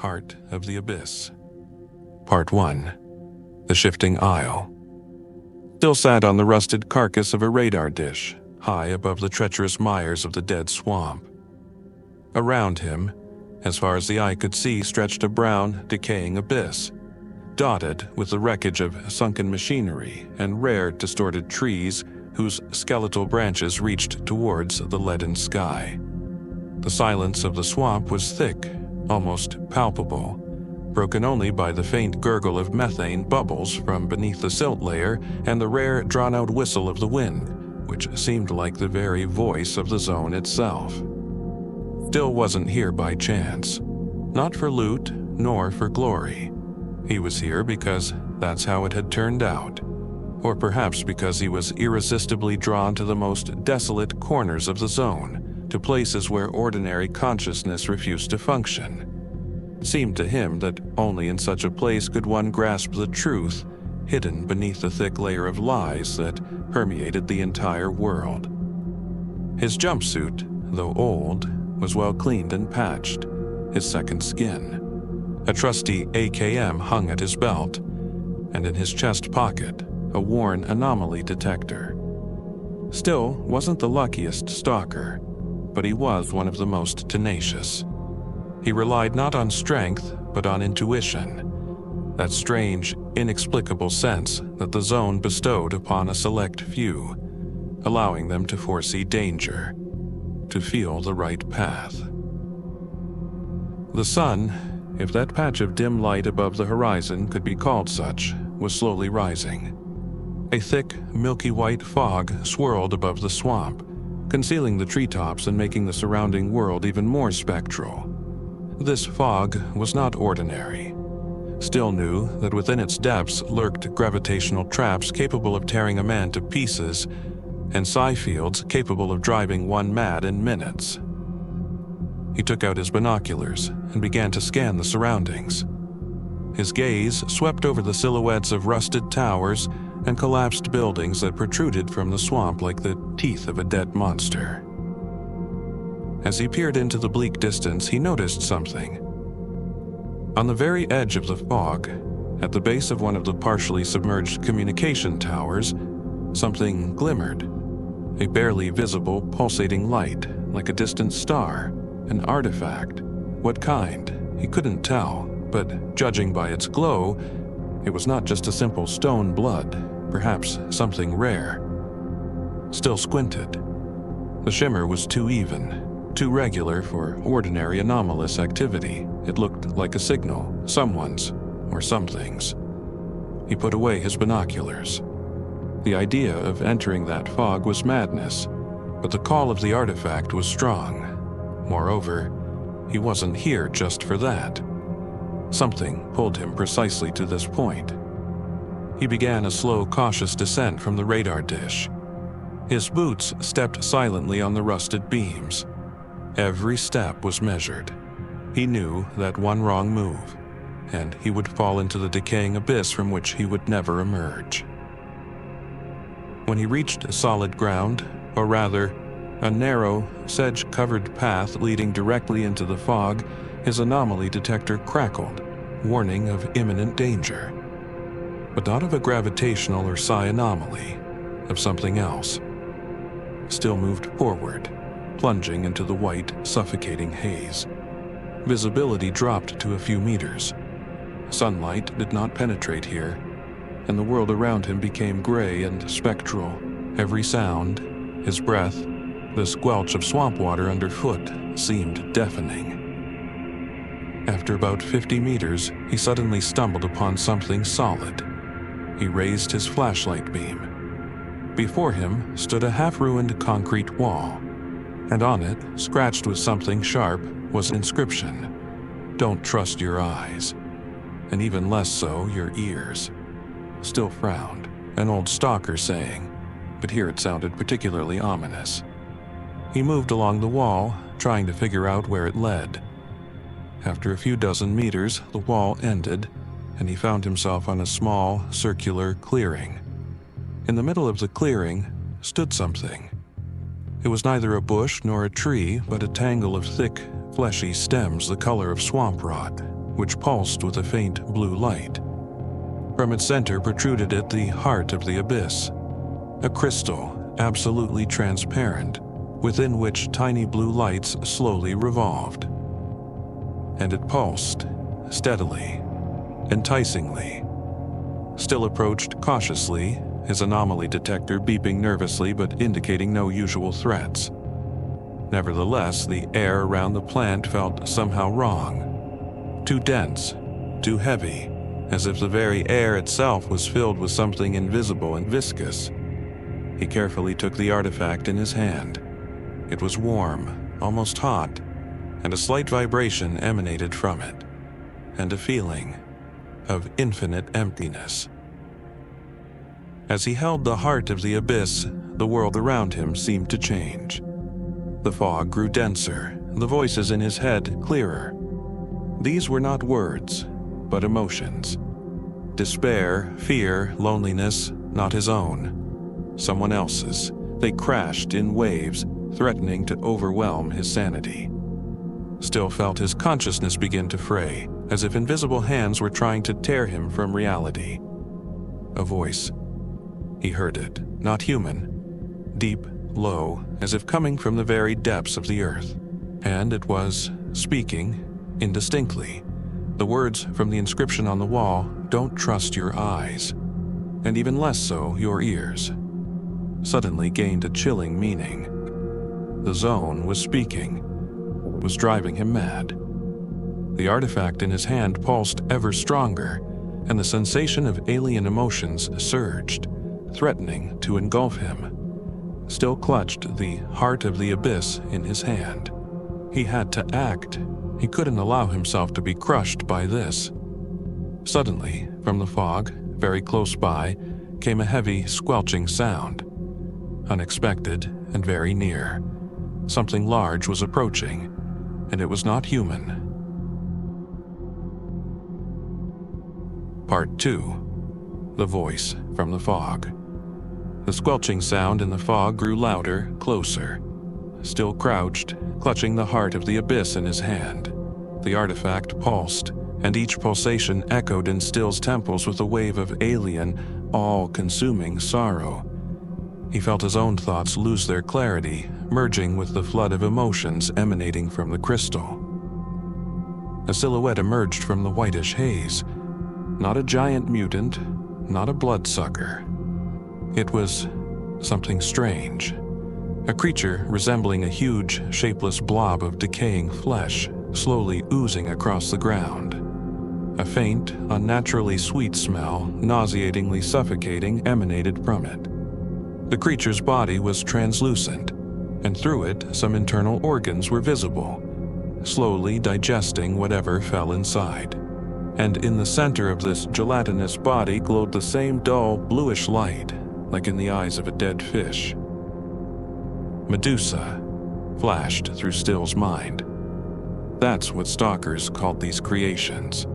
Heart of the Abyss. Part 1. The Shifting Isle. Still sat on the rusted carcass of a radar dish, high above the treacherous mires of the dead swamp. Around him, as far as the eye could see, stretched a brown, decaying abyss, dotted with the wreckage of sunken machinery and rare, distorted trees whose skeletal branches reached towards the leaden sky. The silence of the swamp was thick, almost palpable, broken only by the faint gurgle of methane bubbles from beneath the silt layer and the rare, drawn-out whistle of the wind, which seemed like the very voice of the zone itself. Still wasn't here by chance, not for loot nor for glory. He was here because that's how it had turned out, or perhaps because he was irresistibly drawn to the most desolate corners of the zone, to places where ordinary consciousness refused to function. It seemed to him that only in such a place could one grasp the truth hidden beneath the thick layer of lies that permeated the entire world. His jumpsuit, though old, was well cleaned and patched, his second skin. A trusty AKM hung at his belt, and in his chest pocket, a worn Anomaly detector. Still wasn't the luckiest stalker, but he was one of the most tenacious. He relied not on strength, but on intuition, that strange, inexplicable sense that the zone bestowed upon a select few, allowing them to foresee danger, to feel the right path. The sun, if that patch of dim light above the horizon could be called such, was slowly rising. A thick, milky white fog swirled above the swamp, concealing the treetops and making the surrounding world even more spectral. This fog was not ordinary. Still knew that within its depths lurked gravitational traps capable of tearing a man to pieces, and psi fields capable of driving one mad in minutes. He took out his binoculars and began to scan the surroundings. His gaze swept over the silhouettes of rusted towers and collapsed buildings that protruded from the swamp like the teeth of a dead monster. As he peered into the bleak distance, he noticed something. On the very edge of the fog, at the base of one of the partially submerged communication towers, something glimmered. A barely visible, pulsating light, like a distant star, an artifact. What kind? He couldn't tell, but judging by its glow, it was not just a simple stone blood, perhaps something rare. Still squinted. The shimmer was too even, too regular for ordinary anomalous activity. It looked like a signal, someone's, or something's. He put away his binoculars. The idea of entering that fog was madness, but the call of the artifact was strong. Moreover, he wasn't here just for that. Something pulled him precisely to this point. He began a slow, cautious descent from the radar dish. His boots stepped silently on the rusted beams. Every step was measured. He knew that one wrong move, and he would fall into the decaying abyss from which he would never emerge. When he reached solid ground, or rather, a narrow, sedge-covered path leading directly into the fog, his Anomaly detector crackled, warning of imminent danger. But not of a gravitational or psi anomaly, of something else. Still moved forward, plunging into the white, suffocating haze. Visibility dropped to a few meters. Sunlight did not penetrate here, and the world around him became gray and spectral. Every sound, his breath, the squelch of swamp water underfoot seemed deafening. After about 50 meters, he suddenly stumbled upon something solid. He raised his flashlight beam. Before him stood a half-ruined concrete wall, and on it, scratched with something sharp, was an inscription: "Don't trust your eyes, and even less so your ears." Still frowned, an old stalker saying, but here it sounded particularly ominous. He moved along the wall, trying to figure out where it led. After a few dozen meters, the wall ended, and he found himself on a small, circular clearing. In the middle of the clearing stood something. It was neither a bush nor a tree, but a tangle of thick, fleshy stems the color of swamp rot, which pulsed with a faint blue light. From its center protruded at the heart of the abyss, a crystal absolutely transparent, within which tiny blue lights slowly revolved. And it pulsed, steadily, enticingly. Still approached cautiously, his anomaly detector beeping nervously but indicating no usual threats. Nevertheless, the air around the plant felt somehow wrong. Too dense, too heavy, as if the very air itself was filled with something invisible and viscous. He carefully took the artifact in his hand. It was warm, almost hot, and a slight vibration emanated from it, and a feeling of infinite emptiness. As he held the heart of the abyss, the world around him seemed to change. The fog grew denser, the voices in his head clearer. These were not words, but emotions. Despair, fear, loneliness, not his own. Someone else's. They crashed in waves, threatening to overwhelm his sanity. Still felt his consciousness begin to fray, as if invisible hands were trying to tear him from reality. A voice. He heard it, not human. Deep, low, as if coming from the very depths of the earth. And it was speaking, indistinctly. The words from the inscription on the wall, "Don't trust your eyes," and even less so your ears, suddenly gained a chilling meaning. The zone was speaking, was driving him mad. The artifact in his hand pulsed ever stronger, and the sensation of alien emotions surged, threatening to engulf him. Still clutched the heart of the abyss in his hand. He had to act. He couldn't allow himself to be crushed by this. Suddenly, from the fog, very close by, came a heavy, squelching sound. Unexpected and very near. Something large was approaching, and it was not human. Part 2. The voice from the fog. The squelching sound in the fog grew louder, closer. Still crouched, clutching the heart of the abyss in his hand. The artifact pulsed, and each pulsation echoed in Still's temples with a wave of alien, all-consuming sorrow. He felt his own thoughts lose their clarity, merging with the flood of emotions emanating from the crystal. A silhouette emerged from the whitish haze. Not a giant mutant, not a bloodsucker. It was something strange. A creature resembling a huge, shapeless blob of decaying flesh, slowly oozing across the ground. A faint, unnaturally sweet smell, nauseatingly suffocating, emanated from it. The creature's body was translucent, and through it some internal organs were visible, slowly digesting whatever fell inside. And in the center of this gelatinous body glowed the same dull, bluish light, like in the eyes of a dead fish. Medusa flashed through Still's mind. That's what stalkers called these creations.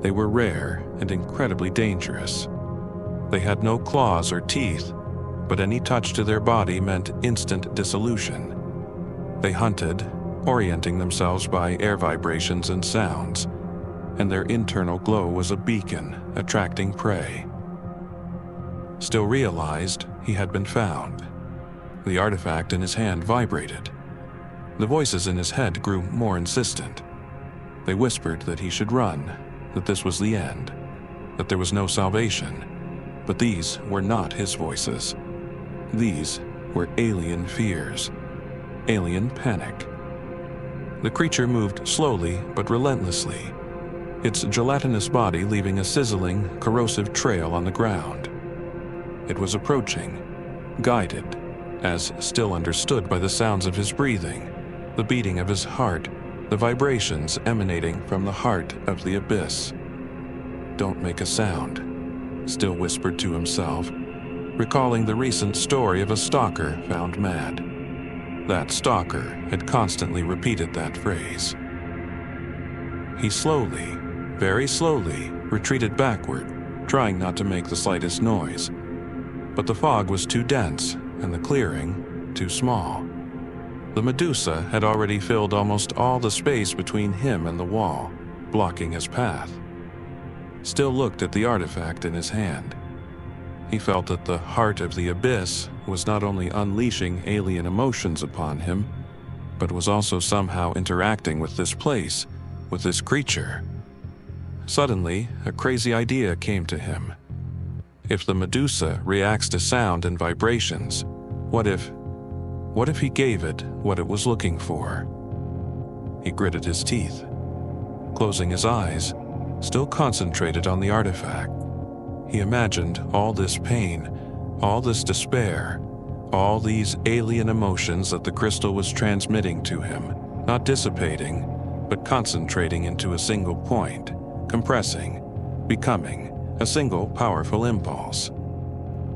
They were rare and incredibly dangerous. They had no claws or teeth, but any touch to their body meant instant dissolution. They hunted, orienting themselves by air vibrations and sounds, and their internal glow was a beacon attracting prey. Still realized he had been found. The artifact in his hand vibrated. The voices in his head grew more insistent. They whispered that he should run, that this was the end, that there was no salvation. But these were not his voices. These were alien fears, alien panic. The creature moved slowly but relentlessly, its gelatinous body leaving a sizzling, corrosive trail on the ground. It was approaching, guided, as Still understood by the sounds of his breathing, the beating of his heart, the vibrations emanating from the heart of the abyss. "Don't make a sound," Still whispered to himself, recalling the recent story of a stalker found mad. That stalker had constantly repeated that phrase. He slowly, very slowly, retreated backward, trying not to make the slightest noise. But the fog was too dense, and the clearing too small. The Medusa had already filled almost all the space between him and the wall. blocking his path. Still looked at the artifact in his hand. He felt that the heart of the abyss was not only unleashing alien emotions upon him, but was also somehow interacting with this place, with this creature. Suddenly, a crazy idea came to him. If the Medusa reacts to sound and vibrations, what if he gave it what it was looking for? He gritted his teeth, closing his eyes, still concentrated on the artifact. He imagined all this pain, all this despair, all these alien emotions that the crystal was transmitting to him, not dissipating, but concentrating into a single point, compressing, becoming a single powerful impulse.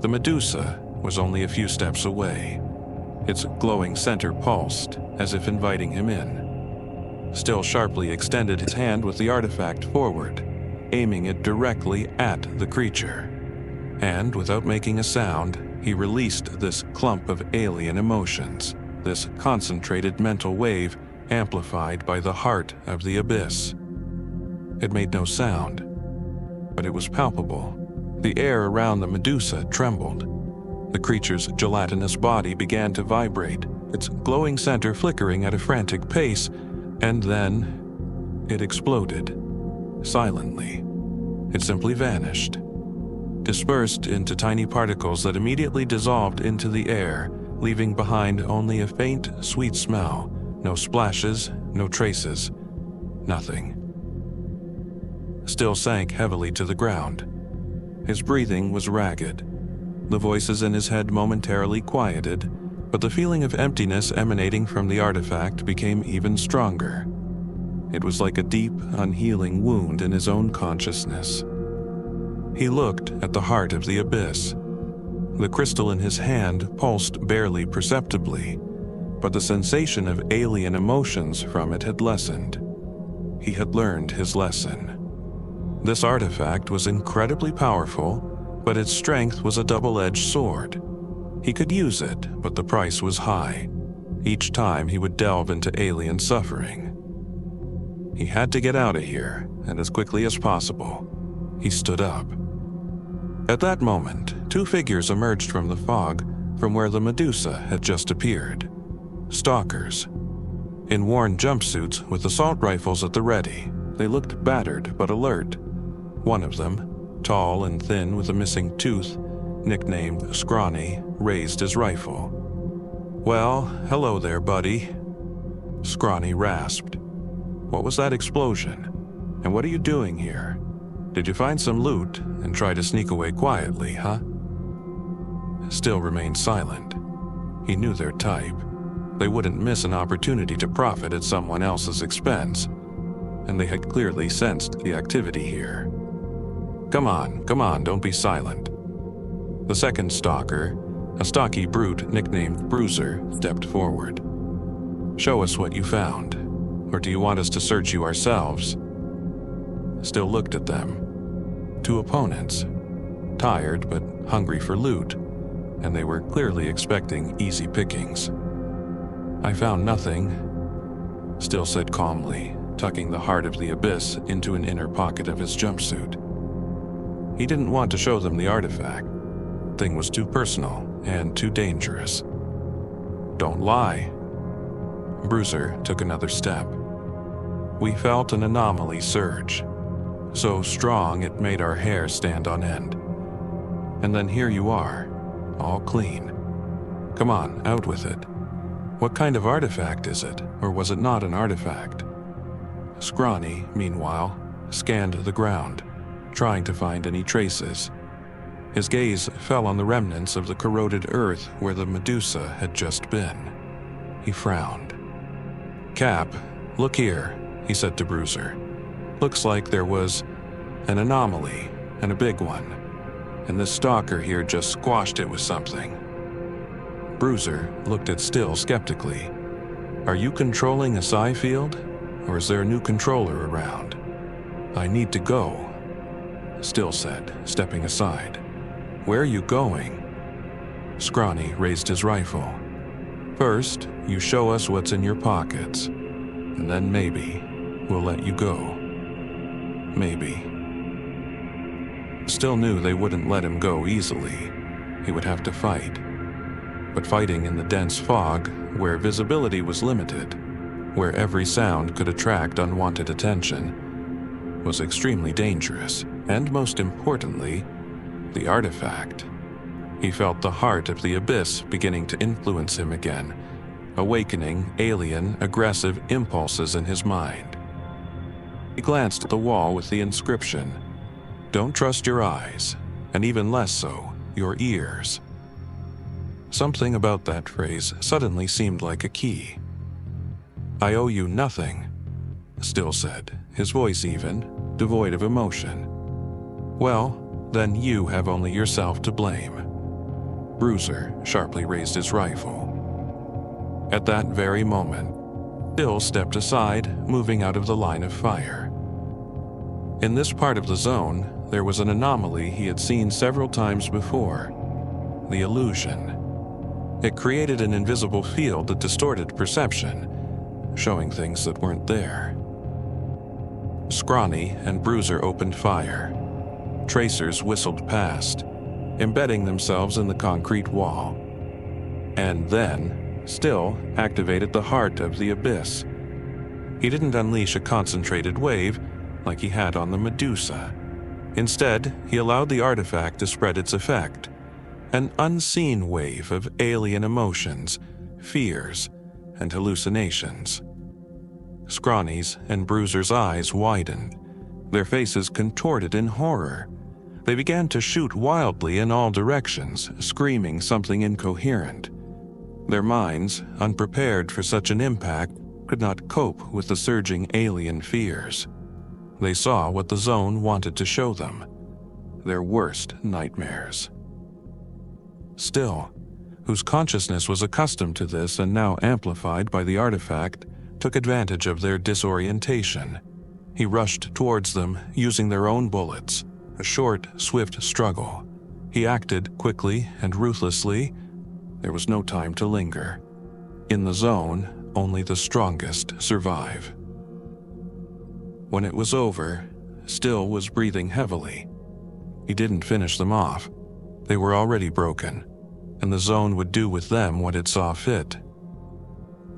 The Medusa was only a few steps away. Its glowing center pulsed, as if inviting him in. Still sharply extended his hand with the artifact forward, aiming it directly at the creature. And without making a sound, he released this clump of alien emotions, this concentrated mental wave amplified by the heart of the abyss. It made no sound, but it was palpable. The air around the Medusa trembled. The creature's gelatinous body began to vibrate, its glowing center flickering at a frantic pace, and then it exploded. Silently. It simply vanished, dispersed into tiny particles that immediately dissolved into the air, leaving behind only a faint, sweet smell. No splashes, no traces, nothing. Still sank heavily to the ground. His breathing was ragged. The voices in his head momentarily quieted, but the feeling of emptiness emanating from the artifact became even stronger. It was like a deep, unhealing wound in his own consciousness. He looked at the heart of the abyss. The crystal in his hand pulsed barely perceptibly, but the sensation of alien emotions from it had lessened. He had learned his lesson. This artifact was incredibly powerful, but its strength was a double-edged sword. He could use it, but the price was high. Each time he would delve into alien suffering. He had to get out of here, and as quickly as possible. He stood up. At that moment, two figures emerged from the fog from where the Medusa had just appeared. Stalkers. In worn jumpsuits with assault rifles at the ready, they looked battered but alert. One of them, tall and thin with a missing tooth, nicknamed Scrawny, raised his rifle. "Well, hello there, buddy," Scrawny rasped. "What was that explosion? And what are you doing here? Did you find some loot and try to sneak away quietly, huh?" Still remained silent. He knew their type. They wouldn't miss an opportunity to profit at someone else's expense, and they had clearly sensed the activity here. Come on, don't be silent." The second stalker, a stocky brute nicknamed Bruiser, stepped forward. "Show us what you found. Or do you want us to search you ourselves?" Still looked at them. Two opponents, tired but hungry for loot, and they were clearly expecting easy pickings. "I found nothing," Still said calmly, tucking the heart of the abyss into an inner pocket of his jumpsuit. He didn't want to show them the artifact. The thing was too personal and too dangerous. "Don't lie." Bruiser took another step. We felt an anomaly surge, so strong it made our hair stand on end. And then here you are, all clean. Come on, out with it. What kind of artifact is it, or was it not an artifact? Scrawny, meanwhile, scanned the ground, trying to find any traces. His gaze fell on the remnants of the corroded earth where the Medusa had just been. He frowned. "Cap, look here," he said to Bruiser. "Looks like there was an anomaly, and a big one, and this stalker here just squashed it with something." Bruiser looked at Still skeptically. "Are you controlling a psi field, or is there a new controller around?" "I need to go," Still said, stepping aside. "Where are you going?" Scrawny raised his rifle. "First, you show us what's in your pockets, and then maybe we'll let you go." maybe. Still knew they wouldn't let him go easily. He would have to fight. But fighting in the dense fog, where visibility was limited, where every sound could attract unwanted attention, was extremely dangerous. And most importantly, the artifact. He felt the heart of the abyss beginning to influence him again, awakening alien, aggressive impulses in his mind. He glanced at the wall with the inscription, "Don't trust your eyes, and even less so, your ears." Something about that phrase suddenly seemed like a key. "I owe you nothing," Still said, his voice even, devoid of emotion. "Well, then you have only yourself to blame." Bruiser sharply raised his rifle. At that very moment, Still stepped aside, moving out of the line of fire. In this part of the zone, there was an anomaly he had seen several times before: the illusion. It created an invisible field that distorted perception, showing things that weren't there. Scrawny and Bruiser opened fire. Tracers whistled past, embedding themselves in the concrete wall. And then, Still activated the heart of the abyss. He didn't unleash a concentrated wave like he had on the Medusa. Instead, he allowed the artifact to spread its effect, an unseen wave of alien emotions, fears, and hallucinations. Scrawny's and Bruiser's eyes widened, their faces contorted in horror. They began to shoot wildly in all directions, screaming something incoherent. Their minds, unprepared for such an impact, could not cope with the surging alien fears. They saw what the zone wanted to show them: their worst nightmares. Still, whose consciousness was accustomed to this and now amplified by the artifact, took advantage of their disorientation. He rushed towards them, using their own bullets. A short, swift struggle. He acted quickly and ruthlessly. There was no time to linger. In the zone, only the strongest survive. When it was over, Still was breathing heavily. He didn't finish them off. They were already broken, and the zone would do with them what it saw fit.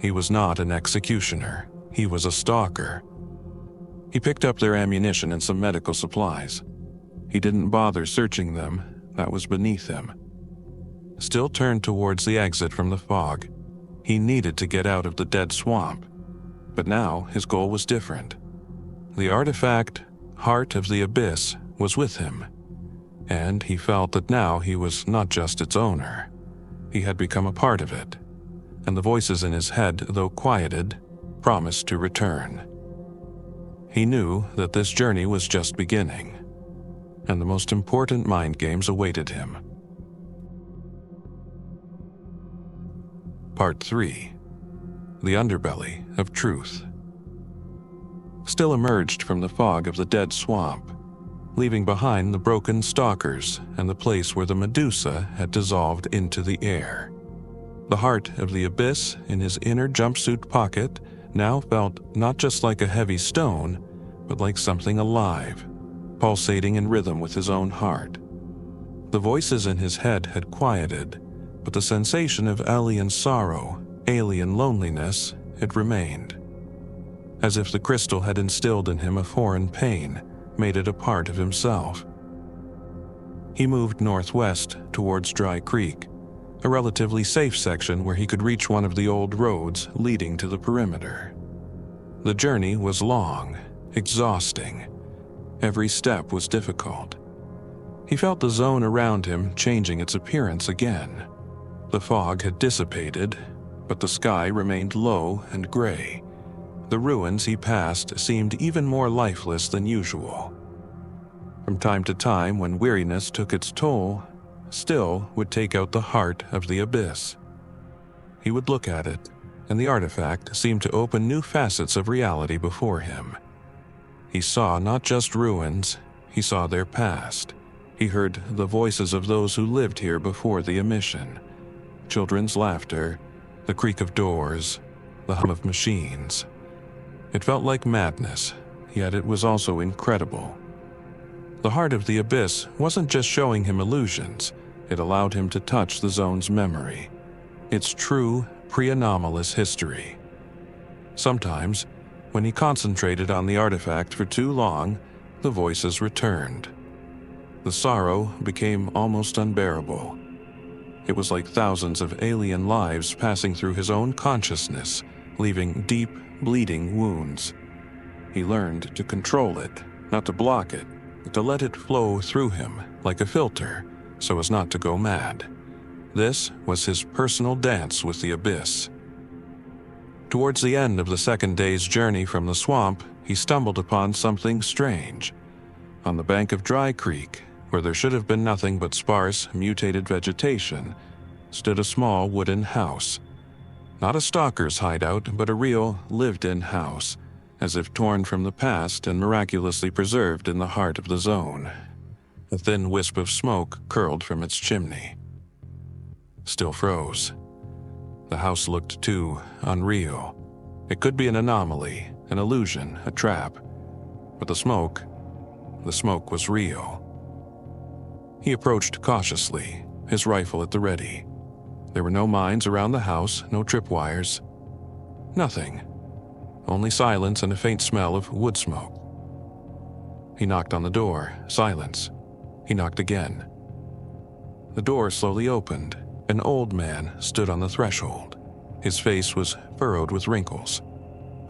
He was not an executioner. He was a stalker. He picked up their ammunition and some medical supplies. He didn't bother searching them. That was beneath him. Still turned towards the exit from the fog. He needed to get out of the dead swamp. But now his goal was different. The artifact, Heart of the Abyss, was with him. And he felt that now he was not just its owner. He had become a part of it. And the voices in his head, though quieted, promised to return. He knew that this journey was just beginning, and the most important mind games awaited him. Part 3. The Underbelly of Truth. Still emerged from the fog of the dead swamp, leaving behind the broken stalkers and the place where the Medusa had dissolved into the air. The heart of the abyss in his inner jumpsuit pocket now felt not just like a heavy stone, but like something alive, pulsating in rhythm with his own heart. The voices in his head had quieted, but the sensation of alien sorrow, alien loneliness, had remained. As if the crystal had instilled in him a foreign pain, made it a part of himself. He moved northwest towards Dry Creek, a relatively safe section where he could reach one of the old roads leading to the perimeter. The journey was long, exhausting. Every step was difficult. He felt the zone around him changing its appearance again. The fog had dissipated, but the sky remained low and gray. The ruins he passed seemed even more lifeless than usual. From time to time, when weariness took its toll, Still would take out the heart of the abyss. He would look at it, and the artifact seemed to open new facets of reality before him. He saw not just ruins, he saw their past. He heard the voices of those who lived here before the emission. Children's laughter, the creak of doors, the hum of machines. It felt like madness. yet it was also incredible. The heart of the abyss wasn't just showing him illusions, it allowed him to touch the zone's memory, its true, pre-anomalous history. Sometimes, when he concentrated on the artifact for too long, the voices returned. The sorrow became almost unbearable. It was like thousands of alien lives passing through his own consciousness, leaving deep, bleeding wounds. He learned to control it, not to block it, but to let it flow through him like a filter, so as not to go mad. This was his personal dance with the abyss. Towards the end of the second day's journey from the swamp, he stumbled upon something strange. On the bank of Dry Creek, where there should have been nothing but sparse, mutated vegetation, stood a small wooden house. Not a stalker's hideout, but a real, lived-in house, as if torn from the past and miraculously preserved in the heart of the zone. A thin wisp of smoke curled from its chimney. Still froze. The house looked too unreal. It could be an anomaly, an illusion, a trap. But the smoke was real. He approached cautiously, his rifle at the ready. There were no mines around the house, no tripwires. Nothing. Only silence and a faint smell of wood smoke. He knocked on the door. Silence. He knocked again. The door slowly opened. An old man stood on the threshold. His face was furrowed with wrinkles.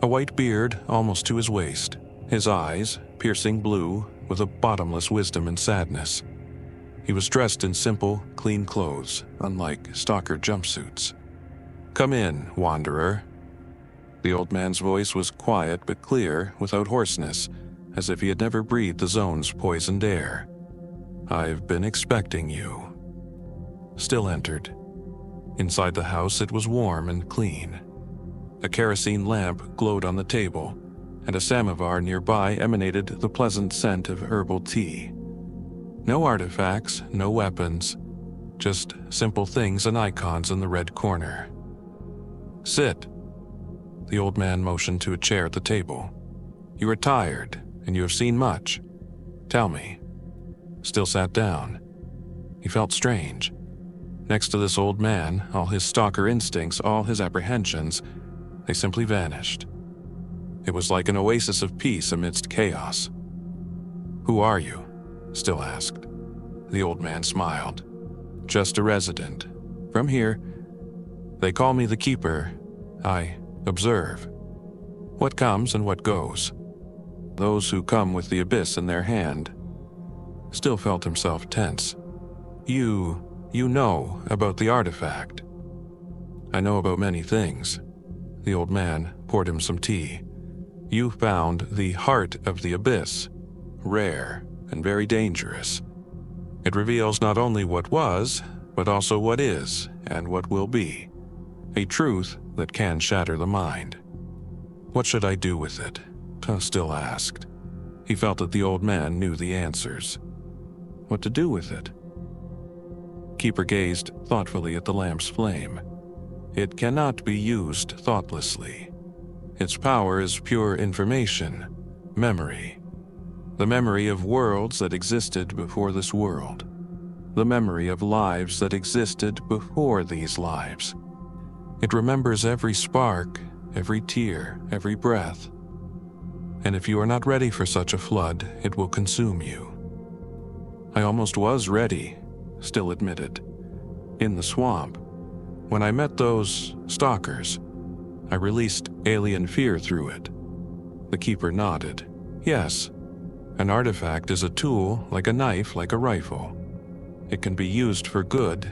A white beard almost to his waist. His eyes, piercing blue, with a bottomless wisdom and sadness. He was dressed in simple, clean clothes, unlike stalker jumpsuits. "Come in, wanderer." The old man's voice was quiet but clear, without hoarseness, as if he had never breathed the zone's poisoned air. "I've been expecting you." Still entered. Inside the house it was warm and clean. A kerosene lamp glowed on the table, and a samovar nearby emanated the pleasant scent of herbal tea. No artifacts, no weapons, just simple things and icons in the red corner. "Sit." The old man motioned to a chair at the table. "You are tired, and you have seen much. Tell me." Still sat down. He felt strange. Next to this old man, all his stalker instincts, all his apprehensions, they simply vanished. It was like an oasis of peace amidst chaos. "Who are you?" Still asked. The old man smiled. "Just a resident. From here. They call me the Keeper. I observe. What comes and what goes. Those who come with the abyss in their hand." Still felt himself tense. You know about the artifact." "I know about many things." The old man poured him some tea. "You found the heart of the abyss. Rare and very dangerous. It reveals not only what was, but also what is and what will be. A truth that can shatter the mind." "What should I do with it?" Still asked. He felt that the old man knew the answers. What to do with it? Keeper gazed thoughtfully at the lamp's flame. "It cannot be used thoughtlessly. Its power is pure information, memory. The memory of worlds that existed before this world. The memory of lives that existed before these lives. It remembers every spark, every tear, every breath. And if you are not ready for such a flood, it will consume you." "I almost was ready," Still admitted. "In the swamp. When I met those stalkers, I released alien fear through it." The Keeper nodded. "Yes. An artifact is a tool, like a knife, like a rifle. It can be used for good,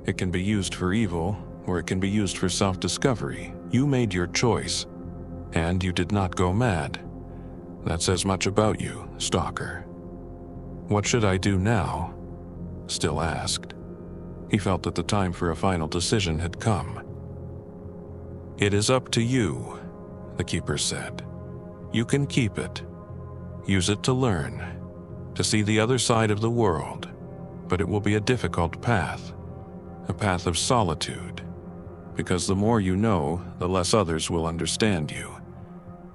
it can be used for evil, or it can be used for self-discovery. You made your choice, and you did not go mad. That says much about you, Stalker." "What should I do now?" Still asked. He felt that the time for a final decision had come. "It is up to you," the Keeper said. "You can keep it. Use it to learn, to see the other side of the world, but it will be a difficult path, a path of solitude, because the more you know, the less others will understand you.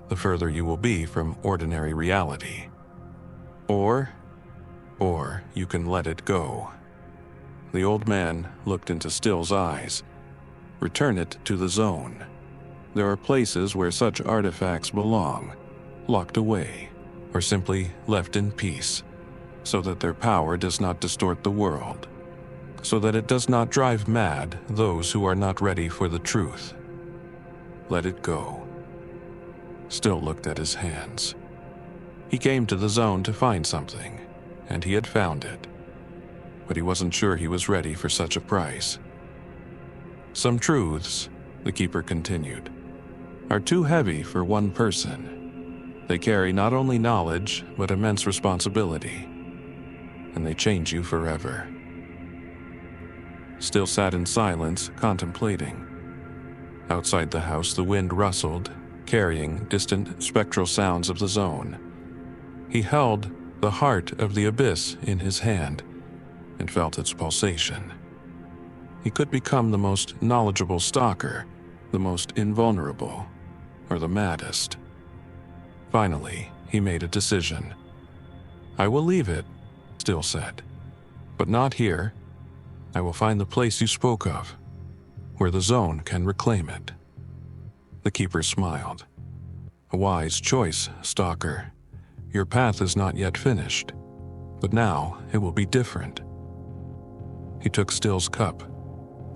the further you will be from ordinary reality. Or you can let it go. The old man looked into Still's eyes. Return it to the zone. There are places where such artifacts belong, locked away, or simply left in peace, so that their power does not distort the world, so that it does not drive mad those who are not ready for the truth. Let it go. Still looked at his hands. He came to the zone to find something, and he had found it. But he wasn't sure he was ready for such a price. Some truths, the Keeper continued, are too heavy for one person. They carry not only knowledge, but immense responsibility. And they change you forever. Still sat in silence, contemplating. Outside the house, the wind rustled, carrying distant spectral sounds of the zone. He held the heart of the abyss in his hand and felt its pulsation. He could become the most knowledgeable stalker, the most invulnerable, or the maddest. Finally, he made a decision. I will leave it, Still said, but not here. I will find the place you spoke of, where the zone can reclaim it. The Keeper smiled. A wise choice, Stalker. Your path is not yet finished, but now it will be different. He took Still's cup.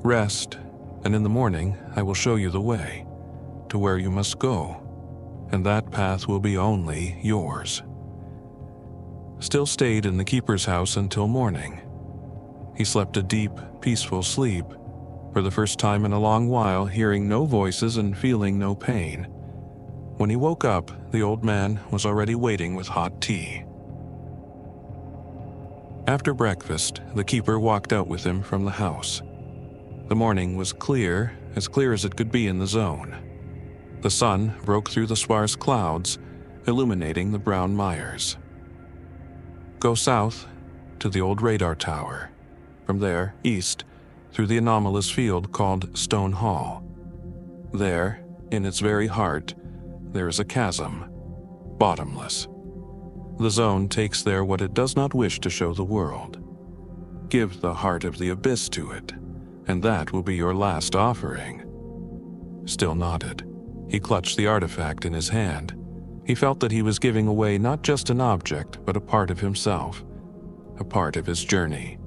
Rest, and in the morning I will show you the way, to where you must go, and that path will be only yours. Still stayed in the Keeper's house until morning. He slept a deep, peaceful sleep, for the first time in a long while, hearing no voices and feeling no pain. When he woke up, the old man was already waiting with hot tea. After breakfast, the Keeper walked out with him from the house. The morning was clear as it could be in the zone. The sun broke through the sparse clouds, illuminating the brown mires. Go south to the old radar tower. From there, east, through the anomalous field called Stone Hall. There, in its very heart, there is a chasm, bottomless. The zone takes there what it does not wish to show the world. Give the heart of the abyss to it, and that will be your last offering. Still nodded. He clutched the artifact in his hand. He felt that he was giving away not just an object, but a part of himself, a part of his journey.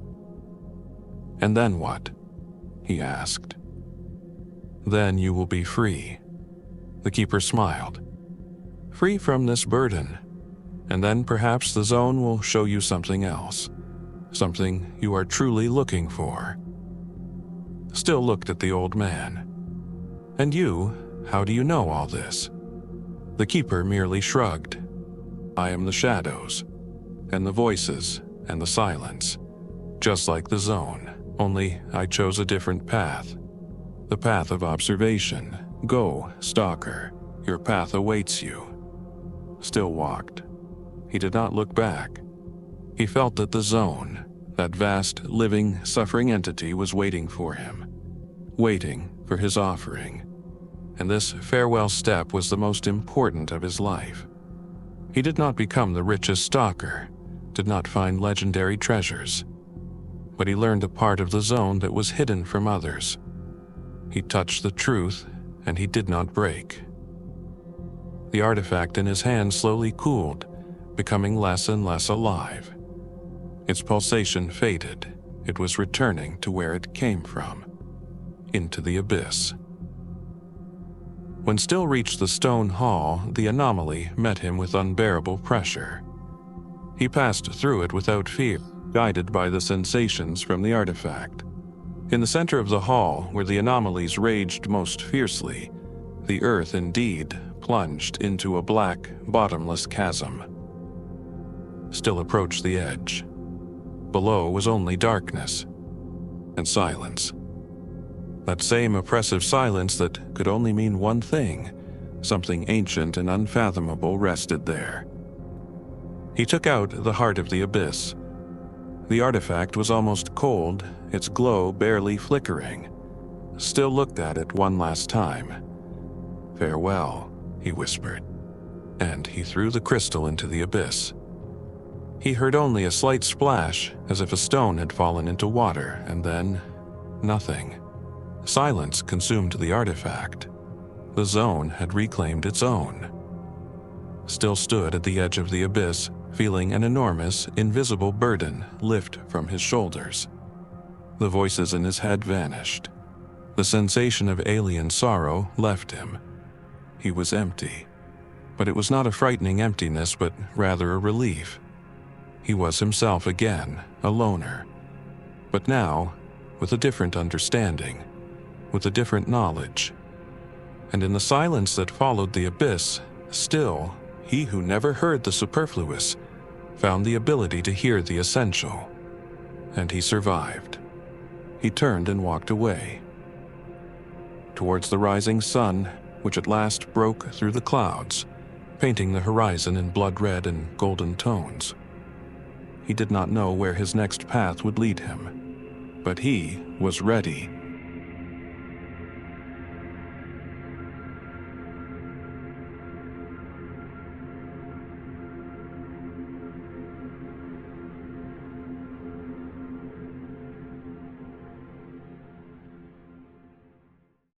And then what? He asked. Then you will be free. The Keeper smiled. Free from this burden. And then perhaps the zone will show you something else. Something you are truly looking for. Still looked at the old man. And you, how do you know all this? The Keeper merely shrugged. I am the shadows, and the voices, and the silence. Just like the zone, only I chose a different path. The path of observation. Go, Stalker, your path awaits you. Still walked. He did not look back. He felt that the zone, that vast, living, suffering entity, was waiting for him. Waiting for his offering. And this farewell step was the most important of his life. He did not become the richest stalker, did not find legendary treasures, but he learned a part of the zone that was hidden from others. He touched the truth, and he did not break. The artifact in his hand slowly cooled, becoming less and less alive. Its pulsation faded. It was returning to where it came from, into the abyss. When Still reached the stone hall, the anomaly met him with unbearable pressure. He passed through it without fear, guided by the sensations from the artifact. In the center of the hall, where the anomalies raged most fiercely, the earth indeed plunged into a black, bottomless chasm. Still approached the edge. Below was only darkness and silence. That same oppressive silence that could only mean one thing, something ancient and unfathomable rested there. He took out the heart of the abyss. The artifact was almost cold, its glow barely flickering. Still looked at it one last time. Farewell, he whispered. and he threw the crystal into the abyss. He heard only a slight splash, as if a stone had fallen into water, and then nothing. Silence consumed the artifact. The zone had reclaimed its own. Still stood at the edge of the abyss, feeling an enormous, invisible burden lift from his shoulders. The voices in his head vanished. The sensation of alien sorrow left him. He was empty. But it was not a frightening emptiness, but rather a relief. He was himself again, a loner. But now, with a different understanding, with a different knowledge. And in the silence that followed the abyss, still, he who never heard the superfluous found the ability to hear the essential. And he survived. He turned and walked away. Towards the rising sun, which at last broke through the clouds, painting the horizon in blood-red and golden tones. He did not know where his next path would lead him, but he was ready